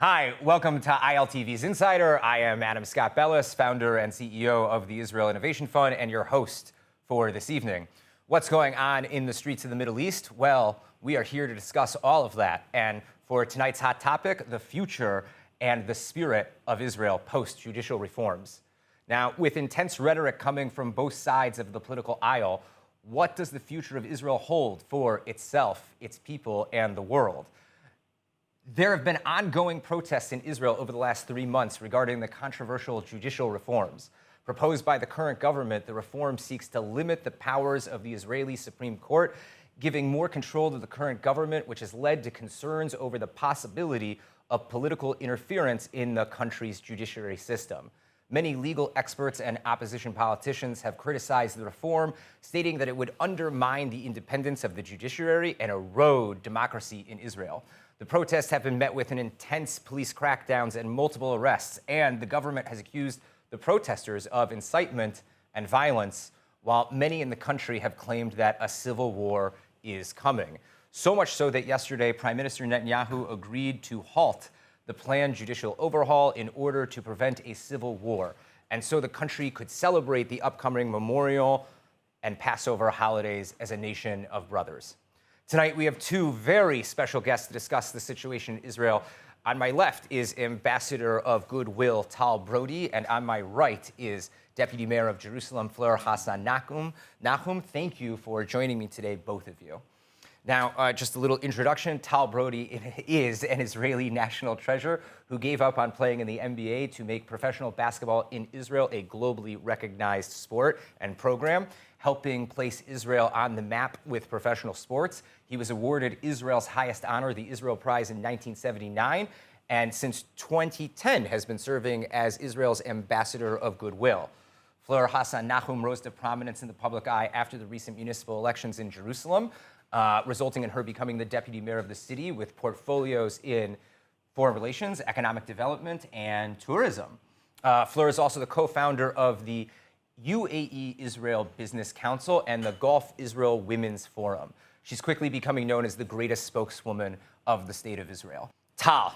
Hi, welcome to ILTV's Insider. I am Adam Scott Bellos, founder and CEO of the Israel Innovation Fund, and your host for this evening. What's going on in the streets of the Middle East? Well, we are here to discuss all of that. And for tonight's hot topic, the future and the spirit of Israel post-judicial reforms. Now, with intense rhetoric coming from both sides of the political aisle, what does the future of Israel hold for itself, its people, and the world? There have been ongoing protests in Israel over the last 3 months regarding the controversial judicial reforms. Proposed by the current government, the reform seeks to limit the powers of the Israeli Supreme Court, giving more control to the current government, which has led to concerns over the possibility of political interference in the country's judiciary system. Many legal experts and opposition politicians have criticized the reform, stating that it would undermine the independence of the judiciary and erode democracy in Israel. The protests have been met with an intense police crackdowns and multiple arrests, and the government has accused the protesters of incitement and violence, while many in the country have claimed that a civil war is coming. So much so that yesterday, Prime Minister Netanyahu agreed to halt the planned judicial overhaul in order to prevent a civil war, and so the country could celebrate the upcoming Memorial and Passover holidays as a nation of brothers. Tonight, we have two very special guests to discuss the situation in Israel. On my left is Ambassador of Goodwill, Tal Brody, and on my right is Deputy Mayor of Jerusalem, Fleur Hassan Nahum. Nahum, thank you for joining me today, both of you. Now, just a little introduction. Tal Brody is an Israeli national treasure who gave up on playing in the NBA to make professional basketball in Israel a globally recognized sport and program, helping place Israel on the map with professional sports. He was awarded Israel's highest honor, the Israel Prize, in 1979, and since 2010 has been serving as Israel's Ambassador of Goodwill. Fleur Hassan Nahum rose to prominence in the public eye after the recent municipal elections in Jerusalem, resulting in her becoming the deputy mayor of the city with portfolios in foreign relations, economic development, and tourism. Fleur is also the co-founder of the UAE Israel Business Council and the Gulf Israel Women's Forum. She's quickly becoming known as the greatest spokeswoman of the state of Israel. Tal,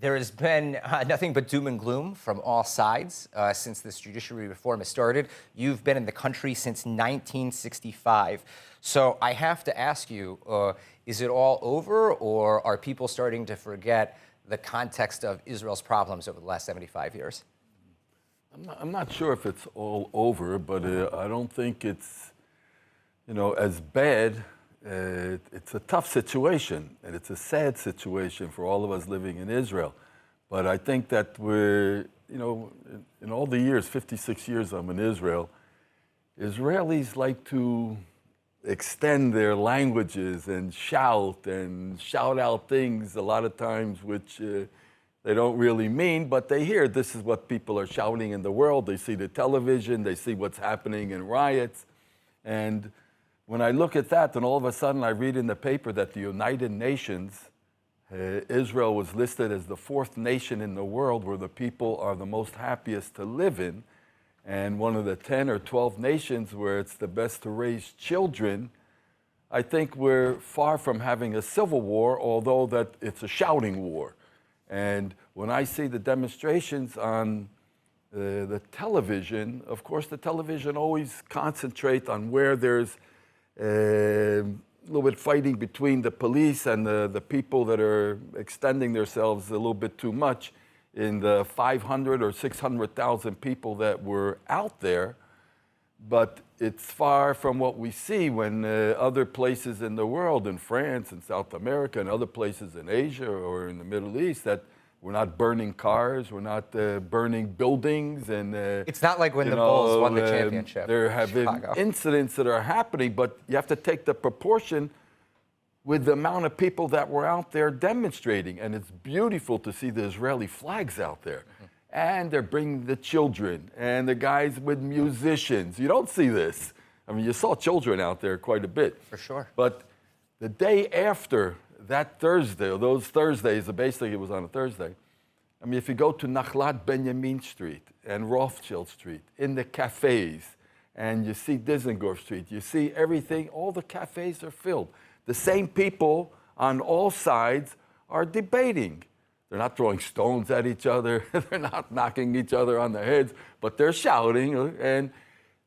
there has been nothing but doom and gloom from all sides since this judiciary reform has started. You've been in the country since 1965. So I have to ask you, is it all over, or are people starting to forget the context of Israel's problems over the last 75 years? I'm not sure if it's all over, but I don't think it's, as bad. It's a tough situation, and it's a sad situation for all of us living in Israel. But I think that we're, in all the years, 56 years I'm in Israel, Israelis like to extend their languages and shout out things a lot of times which they don't really mean, but they hear this is what people are shouting in the world. They see the television, they see what's happening in riots. And when I look at that, then all of a sudden I read in the paper that the United Nations, Israel was listed as the 4th nation in the world where the people are the most happiest to live in, and one of the 10 or 12 nations where it's the best to raise children. I think we're far from having a civil war, although that it's a shouting war. And when I see the demonstrations on the television, of course, the television always concentrate on where there's a little bit fighting between the police and the people that are extending themselves a little bit too much in the 500 or 600,000 people that were out there. But it's far from what we see when other places in the world, in France and South America and other places in Asia or in the Middle East, that we're not burning cars, we're not burning buildings. And it's not like when the Bulls won the championship. There have been incidents that are happening, but you have to take the proportion with the amount of people that were out there demonstrating. And it's beautiful to see the Israeli flags out there. And they're bringing the children and the guys with musicians. You don't see this. I mean, you saw children out there quite a bit. For sure. But the day after that Thursday, or those Thursdays, basically it was on a Thursday, I mean, if you go to Nachlat Benjamin Street and Rothschild Street, in the cafes, and you see Dizengoff Street, you see everything, all the cafes are filled. The same people on all sides are debating They're not throwing stones at each other. They're not knocking each other on the heads, but they're shouting. And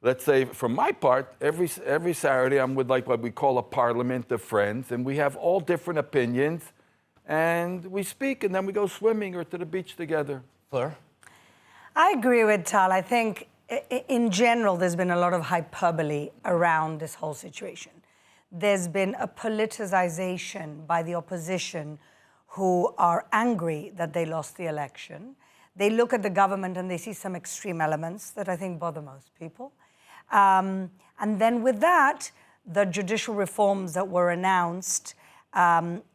let's say, from my part, every Saturday I'm with like what we call a parliament of friends, and we have all different opinions, and we speak, and then we go swimming or to the beach together. Fleur? I agree with Tal. I think in general, there's been a lot of hyperbole around this whole situation. There's been a politicization by the opposition who are angry that they lost the election. They look at the government and they see some extreme elements that I think bother most people. And then with that, the judicial reforms that were announced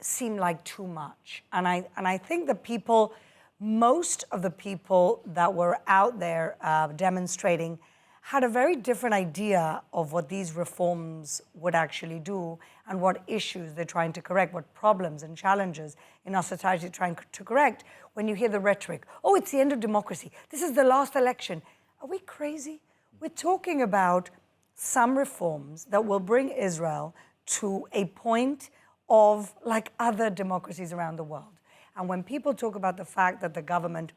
seem like too much. And I think the people, most of the people that were out there demonstrating had a very different idea of what these reforms would actually do and what issues they're trying to correct, what problems and challenges in our society trying to correct. When you hear the rhetoric, oh, it's the end of democracy. This is the last election. Are we crazy? We're talking about some reforms that will bring Israel to a point of like other democracies around the world. And when people talk about the fact that the government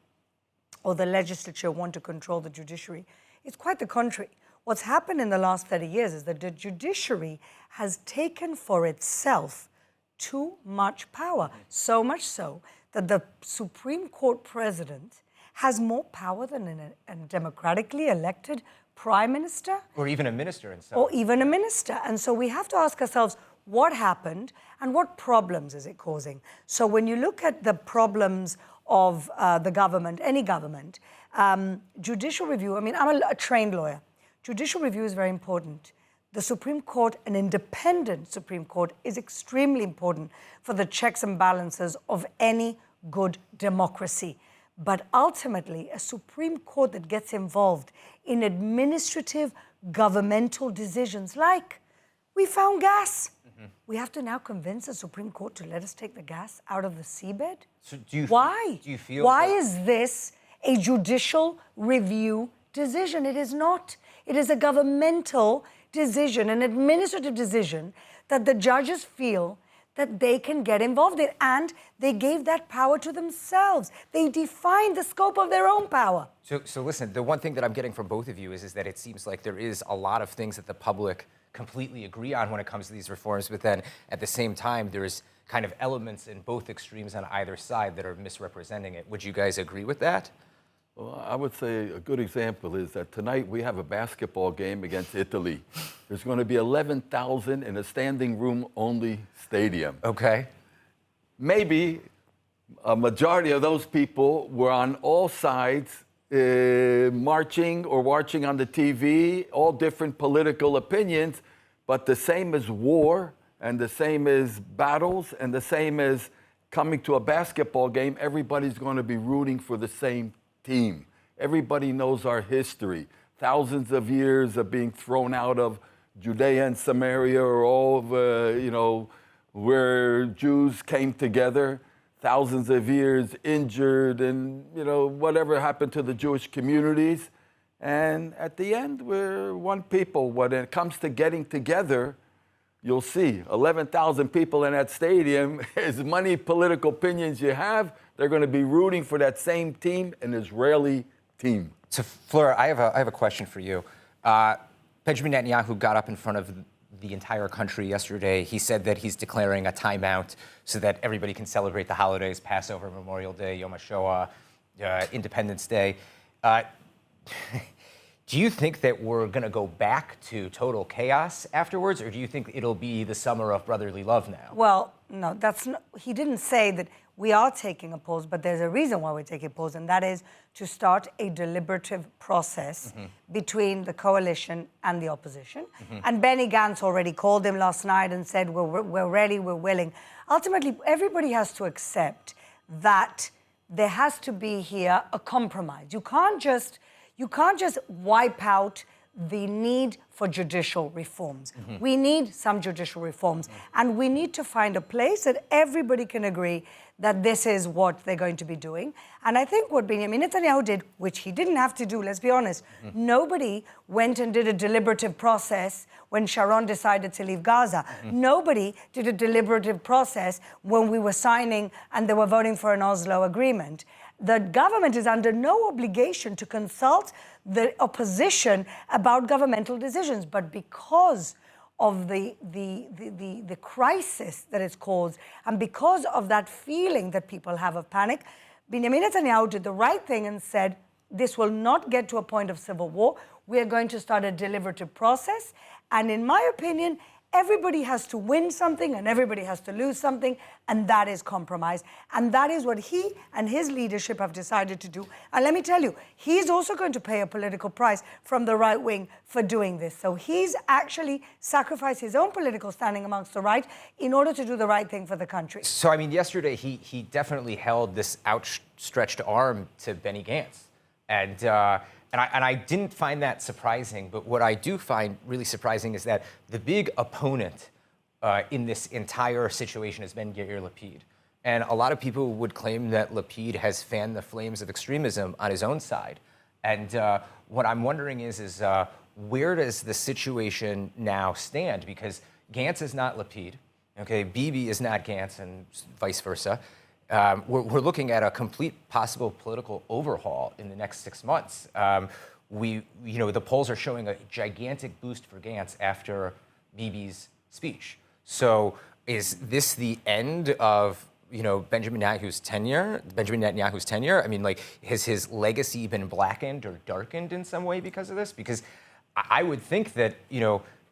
or the legislature want to control the judiciary, it's quite the contrary. What's happened in the last 30 years is that the judiciary has taken for itself too much power, so much so that the Supreme Court president has more power than a democratically elected prime minister. Or even a minister in some. Or even a minister. And so we have to ask ourselves, what happened and what problems is it causing? So when you look at the problems of the government, any government, judicial review, I mean, I'm a trained lawyer. Judicial review is very important. The Supreme Court, an independent Supreme Court, is extremely important for the checks and balances of any good democracy. But ultimately, a Supreme Court that gets involved in administrative governmental decisions, like we found gas. We have to now convince the Supreme Court to let us take the gas out of the seabed? So Why? Do you feel Why is this a judicial review decision? It is not. It is a governmental decision, an administrative decision that the judges feel that they can get involved in, and they gave that power to themselves. They defined the scope of their own power. So listen, the one thing that I'm getting from both of you is that it seems like there is a lot of things that the public completely agree on when it comes to these reforms, but then at the same time, there's kind of elements in both extremes on either side that are misrepresenting it. Would you guys agree with that? Well, I would say a good example is that tonight we have a basketball game against Italy. There's going to be 11,000 in a standing room only stadium. Okay. Maybe a majority of those people were on all sides marching or watching on the TV, all different political opinions, but the same as war and the same as battles and the same as coming to a basketball game, everybody's going to be rooting for the same team. Everybody knows our history. Thousands of years of being thrown out of Judea and Samaria, or all of, where Jews came together. Thousands of years injured, and whatever happened to the Jewish communities. And at the end, we're one people. When it comes to getting together, you'll see 11,000 people in that stadium. As many political opinions you have, they're going to be rooting for that same team, an Israeli team. So, Fleur, I have a question for you. Benjamin Netanyahu got up in front of the entire country yesterday. He said that he's declaring a timeout so that everybody can celebrate the holidays, Passover, Memorial Day, Yom HaShoah, Independence Day. Do you think that we're going to go back to total chaos afterwards, or do you think it'll be the summer of brotherly love now? Well, no, that's not, he didn't say that we are taking a pause, but there's a reason why we're taking a pause, and that is to start a deliberative process between the coalition and the opposition. And Benny Gantz already called him last night and said, we're ready, we're willing. Ultimately, everybody has to accept that there has to be here a compromise. You can't just wipe out the need for judicial reforms. We need some judicial reforms. And we need to find a place that everybody can agree that this is what they're going to be doing. And I think what Benjamin Netanyahu did, which he didn't have to do, let's be honest, nobody went and did a deliberative process when Sharon decided to leave Gaza. Nobody did a deliberative process when we were signing and they were voting for an Oslo agreement. The government is under no obligation to consult the opposition about governmental decisions, but because of the crisis that it's caused, and because of that feeling that people have of panic, Benjamin Netanyahu did the right thing and said, this will not get to a point of civil war. We are going to start a deliberative process. And in my opinion, everybody has to win something and everybody has to lose something, and that is compromise. And that is what he and his leadership have decided to do. And let me tell you, he's also going to pay a political price from the right wing for doing this. So he's actually sacrificed his own political standing amongst the right in order to do the right thing for the country. So, I mean, yesterday he definitely held this outstretched arm to Benny Gantz. And I didn't find that surprising, but what I do find really surprising is that the big opponent in this entire situation has been Yair Lapid. And a lot of people would claim that Lapid has fanned the flames of extremism on his own side. And what I'm wondering is where does the situation now stand? Because Gantz is not Lapid, okay? Bibi is not Gantz, and vice versa. We're looking at a complete possible political overhaul in the next 6 months. The polls are showing a gigantic boost for Gantz after Bibi's speech. So is this the end of Benjamin Netanyahu's tenure? I mean, like, has his legacy been blackened or darkened in some way because of this? Because I would think that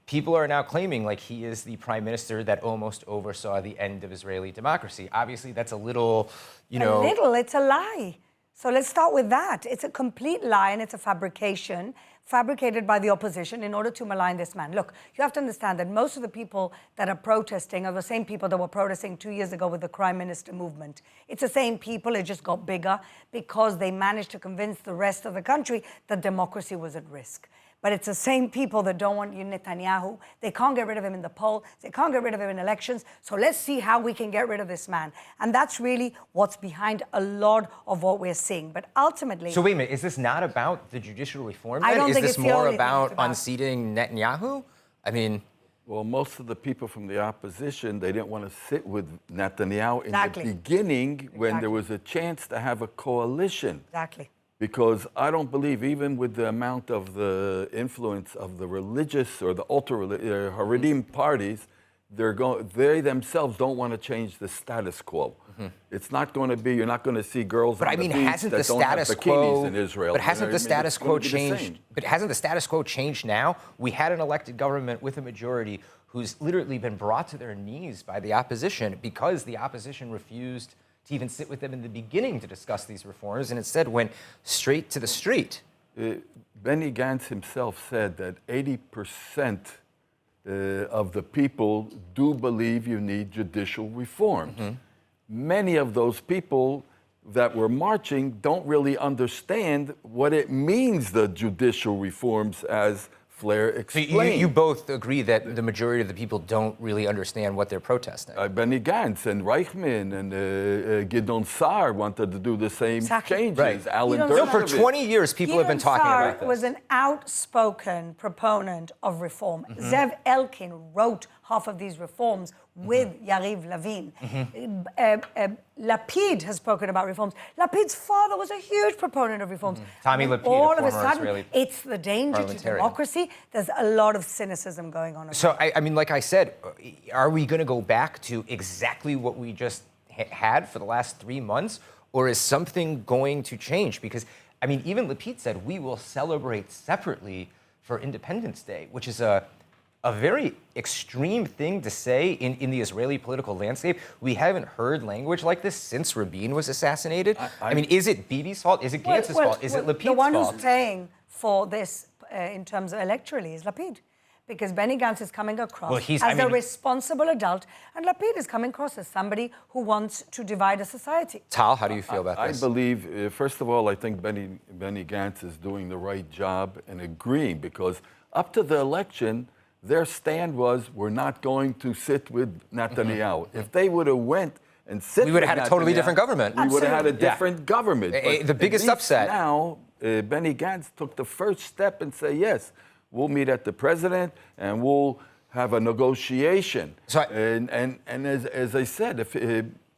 people are now claiming like he is the prime minister that almost oversaw the end of Israeli democracy. Obviously, that's a little, it's a lie. So let's start with that. It's a complete lie and it's a fabrication, fabricated by the opposition in order to malign this man. Look, you have to understand that most of the people that are protesting are the same people that were protesting 2 years ago with the Prime Minister movement. It's the same people, it just got bigger because they managed to convince the rest of the country that democracy was at risk. But it's the same people that don't want Netanyahu. They can't get rid of him in the poll. They can't get rid of him in elections. So let's see how we can get rid of this man. And that's really what's behind a lot of what we're seeing. But ultimately... So wait a minute, is this not about the judicial reform then? I don't think is it's this the more only thing about it's about. unseating Netanyahu? I mean... Well, most of the people from the opposition, they didn't want to sit with Netanyahu in Exactly. the beginning when Exactly. there was a chance to have a coalition. Exactly. Because I don't believe, even with the amount of the influence of the religious or the ultra-Haredim parties, they themselves don't want to change the status quo. It's not going to be, you're not going to see girls on the beach that don't have bikinis in Israel. But hasn't the status quo It's gonna be the changed? same. But hasn't the status quo changed now? We had an elected government with a majority who's literally been brought to their knees by the opposition because the opposition refused to even sit with them in the beginning to discuss these reforms, and instead went straight to the street. Benny Gantz himself said that 80% of the people do believe you need judicial reforms. Many of those people that were marching don't really understand what it means, the judicial reforms, as Flair So explained. you both agree that the majority of the people don't really understand what they're protesting. Benny Gantz and Reichman and Gidon Saar wanted to do the same Exactly. changes. Right. Alan You don't So know. for Dershowitz. 20 years, people have been talking Saar about this. was an outspoken proponent of reform. Zev Elkin wrote half of these reforms with Yariv Levin. Lapid has spoken about reforms. Lapid's father was a huge proponent of reforms. Tommy And Lapid, all a of a former sudden, Israeli it's the danger to parliamentarian. democracy. There's a lot of cynicism going on. So, I mean, like I said, are we going to go back to exactly what we just had for the last 3 months? Or is something going to change? Because, I mean, even Lapid said we will celebrate separately for Independence Day, which is a very extreme thing to say in the Israeli political landscape. We haven't heard language like this since Rabin was assassinated. I mean, is it Bibi's fault? Is it Gantz's fault? Is it Lapid's The one fault? who's paying for this in terms of electorally is Lapid. because Benny Gantz is coming across Well, as a responsible adult, and Lapid is coming across as somebody who wants to divide a society. Tal, how do you feel about this? I believe, first of all, I think Benny Gantz is doing the right job and agreeing, because up to the election, their stand was, we're not going to sit with Netanyahu. If they would have went and sit We would have had a totally different government. We would have had a different government. But The biggest at least upset. now, Benny Gantz took the first step and say, yes, we'll meet at the president and we'll have a negotiation. So and as I said,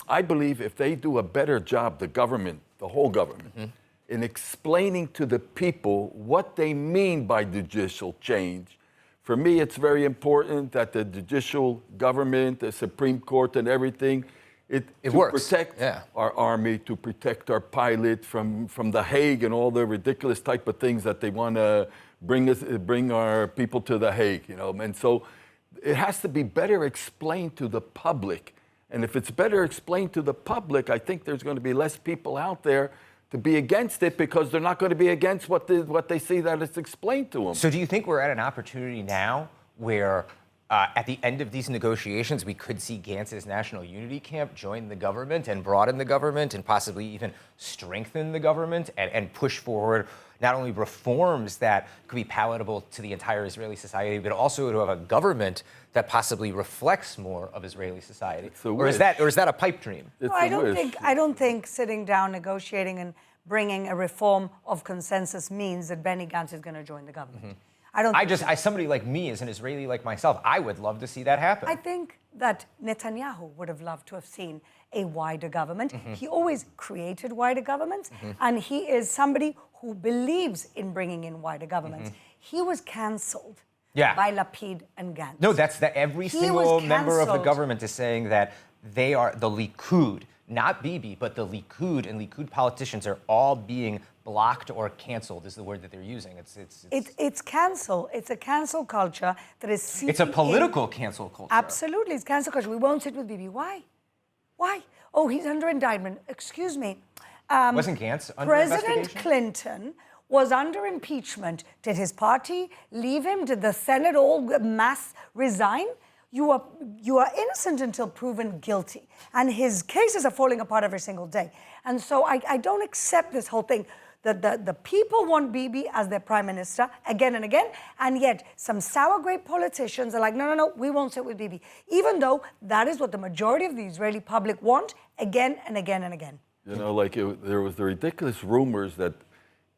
I believe if they do a better job, the government, the whole government, in explaining to the people what they mean by judicial change, for me, it's very important that the judicial government, the Supreme Court and everything, it works. Protect our army, to protect our pilot from The Hague and all the ridiculous type of things that they want to bring our people to The Hague, you know. And so it has to be better explained to the public. And if it's better explained to the public, I think there's going to be less people out there to be against it, because they're not going to be against what they see that it's explained to them. So do you think we're at an opportunity now where at the end of these negotiations, we could see Gantz's National Unity Camp join the government and broaden the government and possibly even strengthen the government and push forward not only reforms that could be palatable to the entire Israeli society, but also to have a government that possibly reflects more of Israeli society? Or is that a pipe dream? No, I don't think sitting down, negotiating, and bringing a reform of consensus means that Benny Gantz is going to join the government. As somebody like me, as an Israeli like myself, I would love to see that happen. I think that Netanyahu would have loved to have seen a wider government. He always created wider governments, and he is somebody who believes in bringing in wider governments. He was cancelled by Lapid and Gantz. No, every single member of the government is saying that they are the Likud, not Bibi, but the Likud, and Likud politicians are all being blocked or canceled is the word that they're using. It's cancel. It's a cancel culture that is. It's a political cancel culture. Absolutely, it's cancel culture. We won't sit with Bibi. Why? Oh, he's under indictment. Excuse me. Wasn't Gantz under investigation? President Clinton was under impeachment. Did his party leave him? Did the Senate all mass resign? You are innocent until proven guilty. And his cases are falling apart every single day. And so I don't accept this whole thing. The people want Bibi as their prime minister again and again, and yet some sour grape politicians are like, no, we won't sit with Bibi, even though that is what the majority of the Israeli public want again and again and again. You know, there was the ridiculous rumors that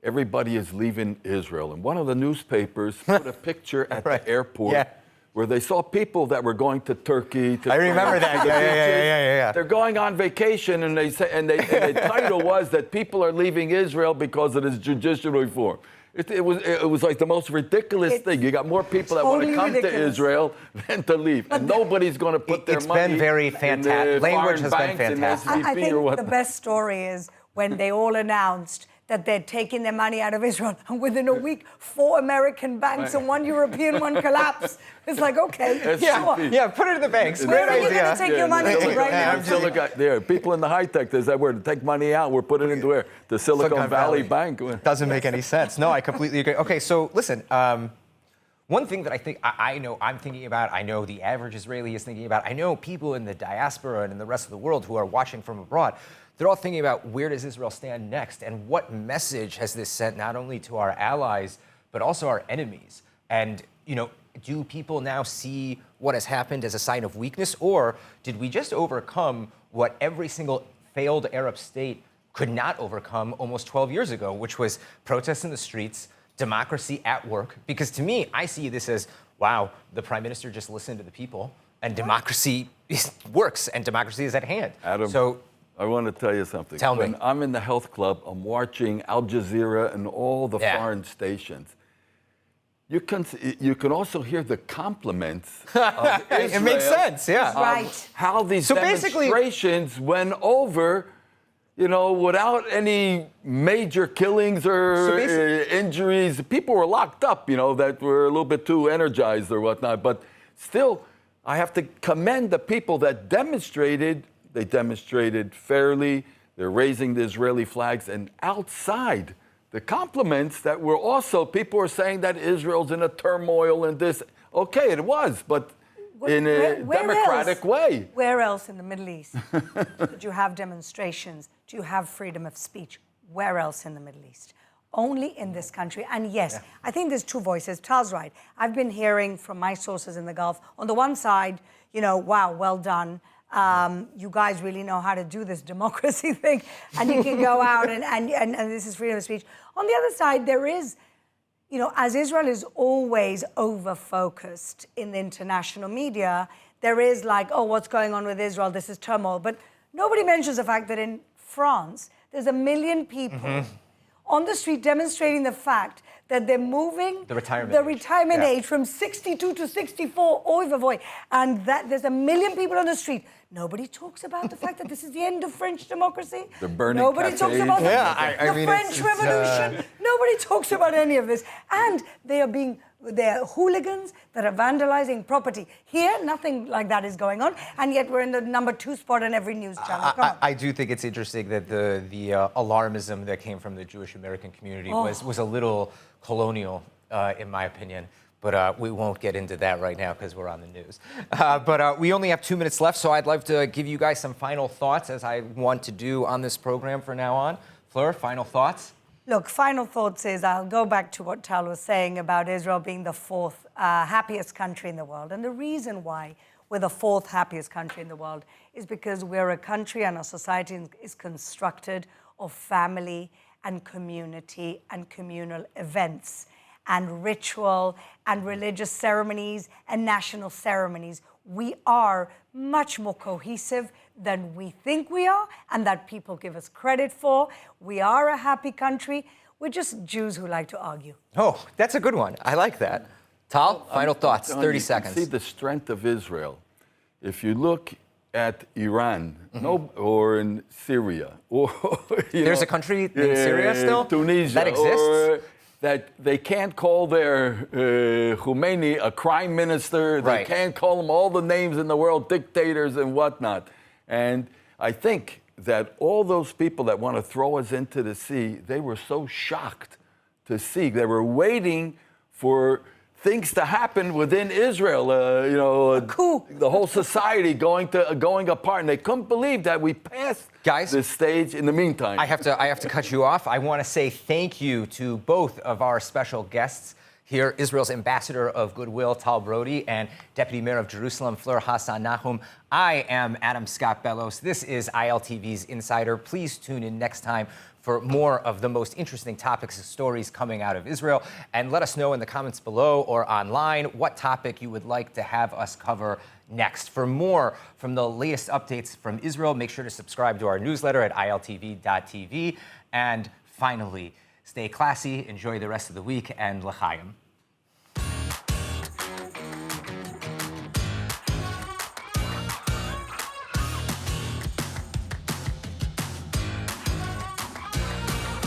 everybody is leaving Israel, and one of the newspapers put a picture at the airport where they saw people that were going to Turkey. I remember that. Yeah. They're going on vacation, and the title was that people are leaving Israel because of this judicial reform. It was like the most ridiculous thing. You got more people that want to come to Israel than to leave, and nobody's going to put their money. It's been very fantastic. Language has been fantastic. I think the best story is when they all announced that they're taking their money out of Israel, and within a week, 4 American banks and 1 European one collapsed. It's like, okay, sure. Yeah, put it in the banks. Where are you going to take your money to right now? There, people in the high tech, there's that word, to take money out, we're putting it into where? The Silicon Valley Bank. Doesn't make any sense. No, I completely agree. Okay, so listen, one thing that I think I know I'm thinking about, I know the average Israeli is thinking about, I know people in the diaspora and in the rest of the world who are watching from abroad, they're all thinking about where does Israel stand next and what message has this sent not only to our allies, but also our enemies. And, you know, do people now see what has happened as a sign of weakness, or did we just overcome what every single failed Arab state could not overcome almost 12 years ago, which was protests in the streets, democracy at work? Because to me, I see this as, wow, the prime minister just listened to the people, and democracy works, and democracy is at hand. Adam, I want to tell you something. Tell me. When I'm in the health club, I'm watching Al Jazeera and all the foreign stations. You can also hear the compliments of Israel. It makes sense, yeah. Right. How these demonstrations went over, you know, without any major killings or injuries. People were locked up, you know, that were a little bit too energized or whatnot. But still, I have to commend the people that demonstrated. They demonstrated fairly. They're raising the Israeli flags. And outside, the compliments that were also, people were saying that Israel's in a turmoil and this. Okay, it was, but in a Where democratic else? way. Where else in the Middle East did you have demonstrations? Do you have freedom of speech? Where else in the Middle East? Only in this country. And yes, I think there's two voices. Tal's right. I've been hearing from my sources in the Gulf, on the one side, you know, wow, well done. You guys really know how to do this democracy thing, and you can go out and this is freedom of speech. On the other side, there is, you know, as Israel is always over-focused in the international media, there is like, oh, what's going on with Israel? This is turmoil. But nobody mentions the fact that in France, there's 1 million people on the street demonstrating the fact that they're moving the retirement age from 62 to 64, oy vey vey, and that there's 1 million people on the street. Nobody talks about the fact that this is the end of French democracy. They're burning Nobody talks cafes. about I the mean, French Revolution. Nobody talks about any of this. And they're hooligans that are vandalizing property. Here, nothing like that is going on, and yet we're in the number 2 spot on every news channel. Come on. I do think it's interesting that the alarmism that came from the Jewish American community was a little colonial, in my opinion. But we won't get into that right now because we're on the news. But we only have 2 minutes left, so I'd love to give you guys some final thoughts, as I want to do on this program from now on. Fleur, final thoughts? Look, final thoughts is I'll go back to what Tal was saying about Israel being the 4th happiest country in the world. And the reason why we're the 4th happiest country in the world is because we're a country and our society is constructed of family and community and communal events and ritual and religious ceremonies and national ceremonies. We are much more cohesive than we think we are and that people give us credit for. We are a happy country. We're just Jews who like to argue. Oh, that's a good one. I like that. Tal, final thoughts, 30 You seconds. can see the strength of Israel. If you look at Iran, or in Syria, or There's a country named Syria still? Tunisia, That exists? or that they can't call their Khomeini a crime minister. They Right. can't call him all the names in the world, dictators and whatnot. And I think that all those people that want to throw us into the sea, they were so shocked to see. They were waiting for things to happen within Israel, coup. the whole society going apart, and they couldn't believe that we passed this stage. In the meantime, I have to cut you off. I want to say thank you to both of our special guests here, Israel's Ambassador of Goodwill, Tal Brody, and Deputy Mayor of Jerusalem, Fleur Hassan Nahum. I am Adam Scott Bellos. This is ILTV's Insider. Please tune in next time for more of the most interesting topics and stories coming out of Israel. And let us know in the comments below or online what topic you would like to have us cover next. For more from the latest updates from Israel, make sure to subscribe to our newsletter at iltv.tv. And finally, stay classy, enjoy the rest of the week, and l'chaim.